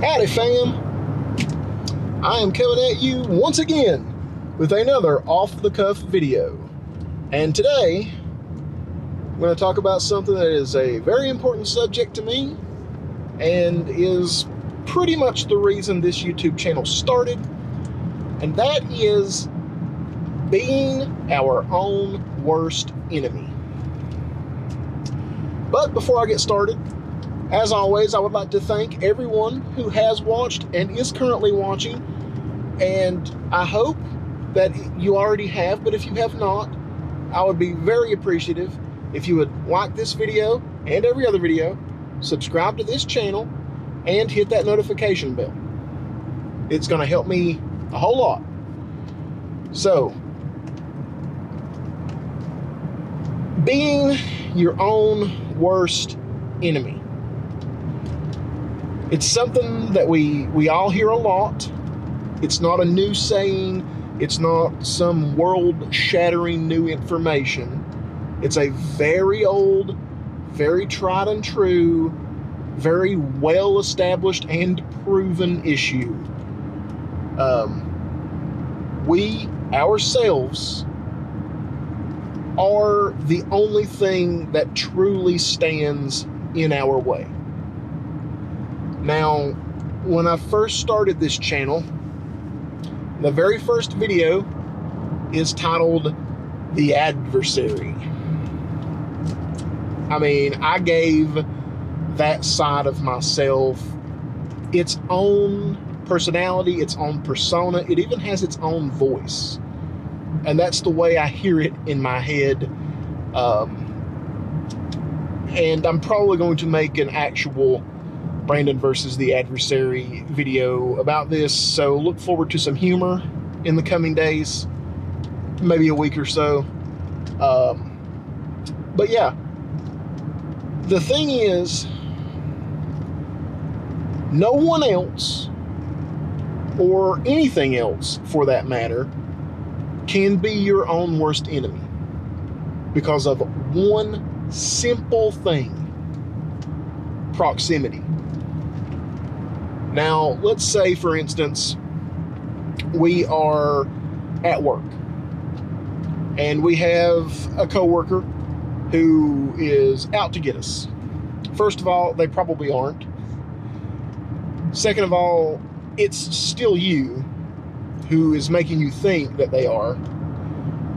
Howdy fam, I am coming at you once again with another off-the-cuff video. And today, I'm going to talk about something that is a very important subject to me and is pretty much the reason this YouTube channel started, and that is being our own worst enemy. But before I get started, as always, I would like to thank everyone who has watched and is currently watching, and I hope that you already have, but if you have not, I would be very appreciative if you would like this video and every other video, subscribe to this channel, and hit that notification bell. It's going to help me a whole lot. So, being your own worst enemy. It's something that we all hear a lot. It's not a new saying. It's not some world-shattering new information. It's a very old, very tried and true, very well-established and proven issue. We ourselves are the only thing that truly stands in our way. Now, when I first started this channel, the very first video is titled The Adversary. I mean, I gave that side of myself its own personality, its own persona. It even has its own voice. And that's the way I hear it in my head. And I'm probably going to make an actual Brandon versus the Adversary video about this, so look forward to some humor in the coming days, maybe a week or so. But yeah, the thing is, no one else, or anything else for that matter, can be your own worst enemy because of one simple thing: proximity. Now, let's say, for instance, we are at work and we have a coworker who is out to get us. First of all, they probably aren't. Second of all, it's still you who is making you think that they are.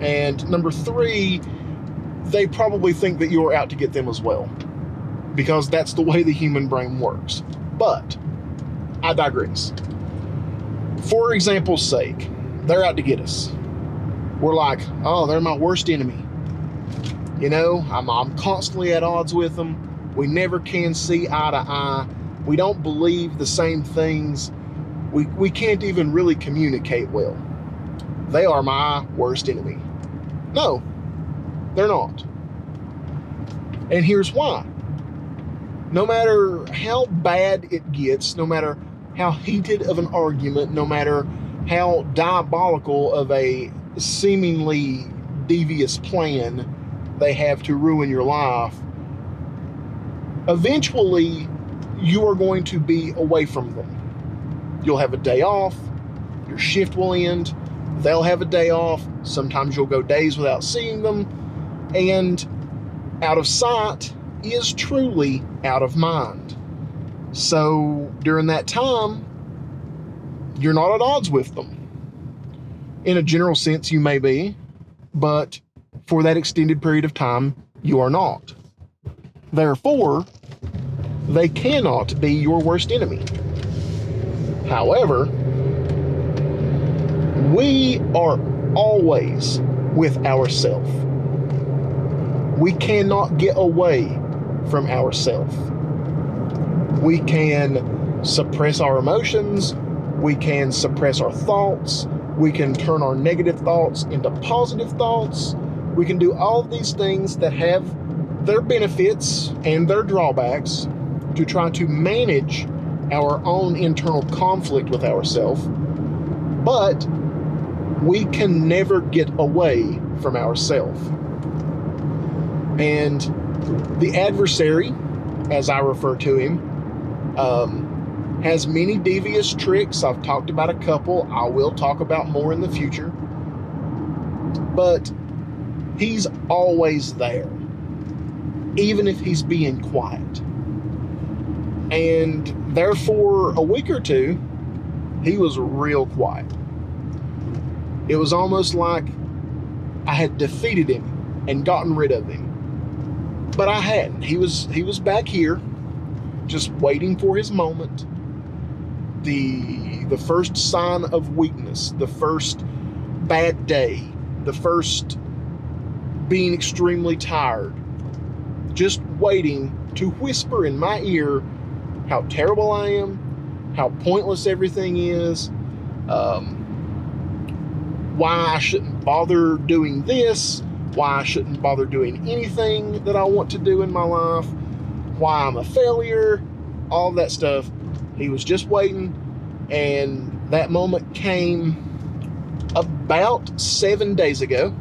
And number three, they probably think that you're out to get them as well, because that's the way the human brain works. But I digress. For example's sake, they're out to get us. We're like, oh, they're my worst enemy. You know, I'm constantly at odds with them. We never can see eye to eye. We don't believe the same things. We can't even really communicate well. They are my worst enemy. No, they're not. And here's why. No matter how bad it gets, no matter how heated of an argument, no matter how diabolical of a seemingly devious plan they have to ruin your life, eventually you are going to be away from them. You'll have a day off, your shift will end, they'll have a day off, sometimes you'll go days without seeing them, and out of sight is truly out of mind. So during that time, you're not at odds with them. In a general sense, you may be, but for that extended period of time, you are not. Therefore, they cannot be your worst enemy. However, we are always with ourselves. We cannot get away from ourselves. We can suppress our emotions. We can suppress our thoughts. We can turn our negative thoughts into positive thoughts. We can do all of these things that have their benefits and their drawbacks to try to manage our own internal conflict with ourselves. But we can never get away from ourselves. And the adversary, as I refer to him, has many devious tricks. I've talked about a couple. I will talk about more in the future. But he's always there, even if he's being quiet. And therefore, a week or two, he was real quiet. It was almost like I had defeated him and gotten rid of him. But I hadn't. He was back here, just waiting for his moment. The first sign of weakness, the first bad day, the first being extremely tired, just waiting to whisper in my ear how terrible I am, how pointless everything is, why I shouldn't bother doing this, why I shouldn't bother doing anything that I want to do in my life, why I'm a failure, all that stuff. He was just waiting, and that moment came about 7 days ago.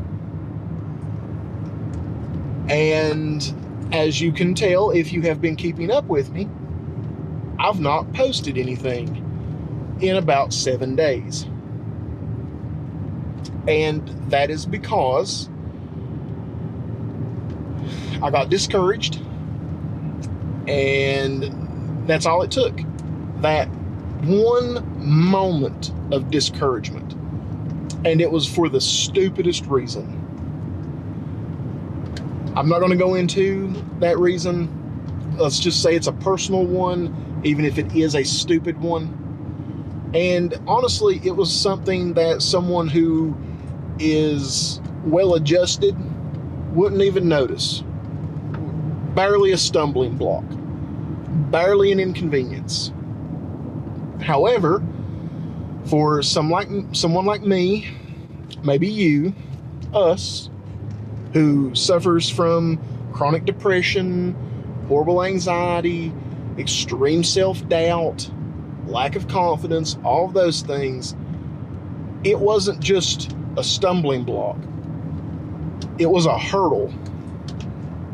And as you can tell, if you have been keeping up with me, I've not posted anything in about 7 days. And that is because I got discouraged, and that's all it took. That one moment of discouragement. And it was for the stupidest reason. I'm not going to go into that reason. Let's just say it's a personal one, even if it is a stupid one. And honestly, it was something that someone who is well-adjusted wouldn't even notice. Barely a stumbling block. Barely an inconvenience. However, for someone like me, maybe you, us, who suffers from chronic depression, horrible anxiety, extreme self-doubt, lack of confidence, all of those things, it wasn't just a stumbling block. It was a hurdle.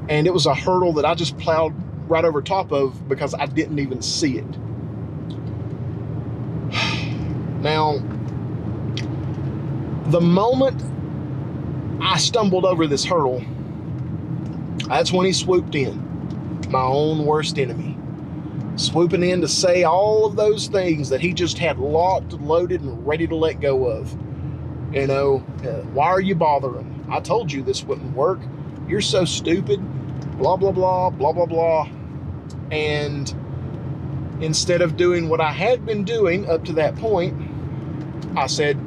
And it was a hurdle that I just plowed right over top of because I didn't even see it. Now, the moment I stumbled over this hurdle, that's when he swooped in, my own worst enemy. Swooping in to say all of those things that he just had locked, loaded, and ready to let go of. You know, why are you bothering? I told you this wouldn't work. You're so stupid. Blah, blah, blah, blah, blah, blah. And instead of doing what I had been doing up to that point, I said,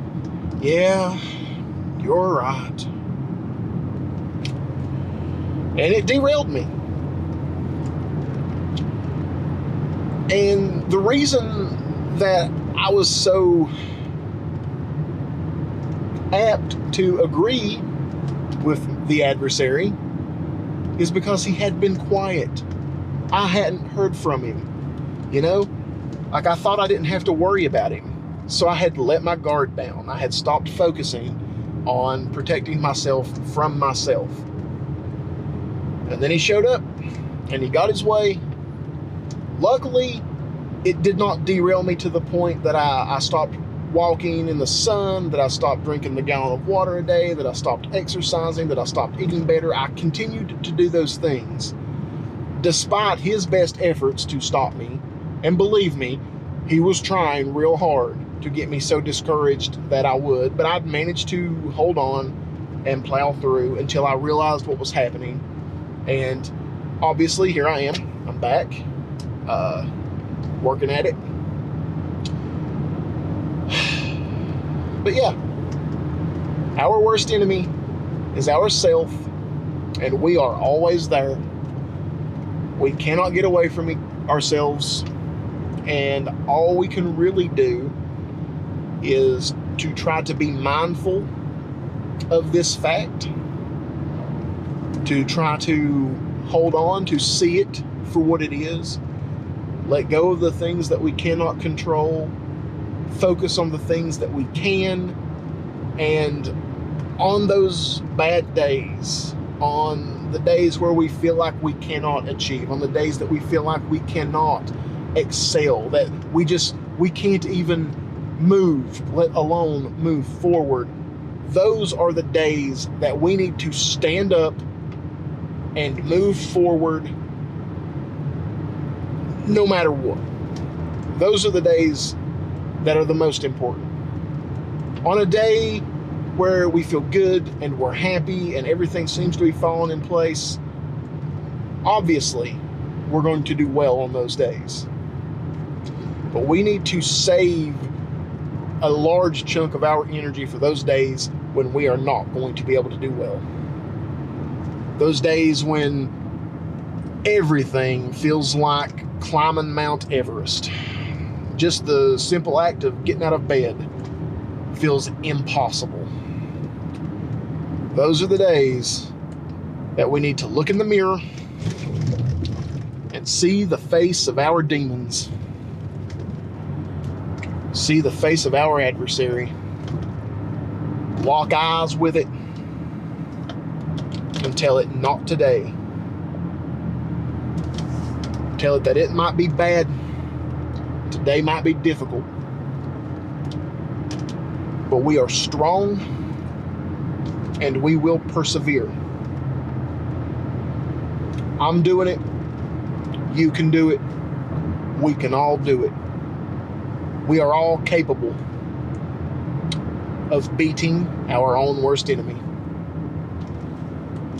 yeah, you're right. And it derailed me. And the reason that I was so apt to agree with the adversary is because he had been quiet. I hadn't heard from him. You know, like I thought I didn't have to worry about him. So I had let my guard down. I had stopped focusing on protecting myself from myself. And then he showed up and he got his way. Luckily, it did not derail me to the point that I stopped walking in the sun, that I stopped drinking the gallon of water a day, that I stopped exercising, that I stopped eating better. I continued to do those things despite his best efforts to stop me. And believe me, he was trying real hard to get me so discouraged that I would, but I'd managed to hold on and plow through until I realized what was happening. And obviously here I am. I'm back, working at it. But yeah, our worst enemy is ourself, and we are always there. We cannot get away from ourselves, and all we can really do is to try to be mindful of this fact, to try to hold on, to see it for what it is, let go of the things that we cannot control, focus on the things that we can, and on those bad days, on the days where we feel like we cannot achieve, on the days that we feel like we cannot excel, that we can't even move, let alone move forward. Those are the days that we need to stand up and move forward no matter what. Those are the days that are the most important. On a day where we feel good and we're happy and everything seems to be falling in place, obviously we're going to do well on those days. But we need to save a large chunk of our energy for those days when we are not going to be able to do well. Those days when everything feels like climbing Mount Everest. Just the simple act of getting out of bed feels impossible. Those are the days that we need to look in the mirror and see the face of our demons. See the face of our adversary. Lock eyes with it and tell it not today. Tell it that it might be bad. Today might be difficult. But we are strong and we will persevere. I'm doing it. You can do it. We can all do it. We are all capable of beating our own worst enemy.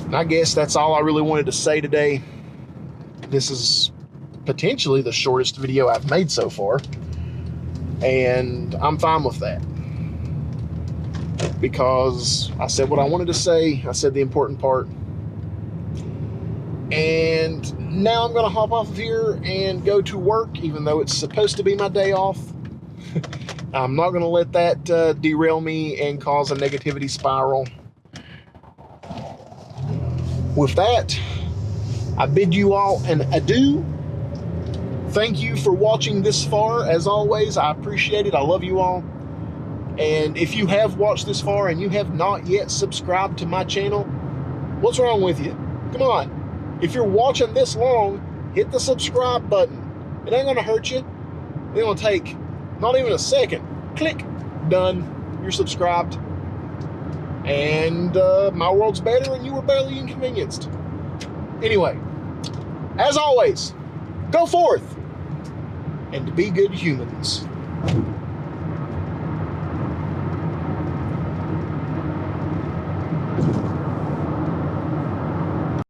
And I guess that's all I really wanted to say today. This is potentially the shortest video I've made so far, and I'm fine with that, because I said what I wanted to say. I said the important part, and now I'm gonna hop off of here and go to work, even though it's supposed to be my day off. I'm not gonna let that derail me and cause a negativity spiral. With that, I bid you all an adieu. Thank you for watching this far. As always, I appreciate it. I love you all. And if you have watched this far and you have not yet subscribed to my channel, what's wrong with you? Come on. If you're watching this long, hit the subscribe button. It ain't gonna hurt you. It's gonna take not even a second. Click. Done. You're subscribed. And my world's better and you were barely inconvenienced. Anyway, as always, go forth and be good humans.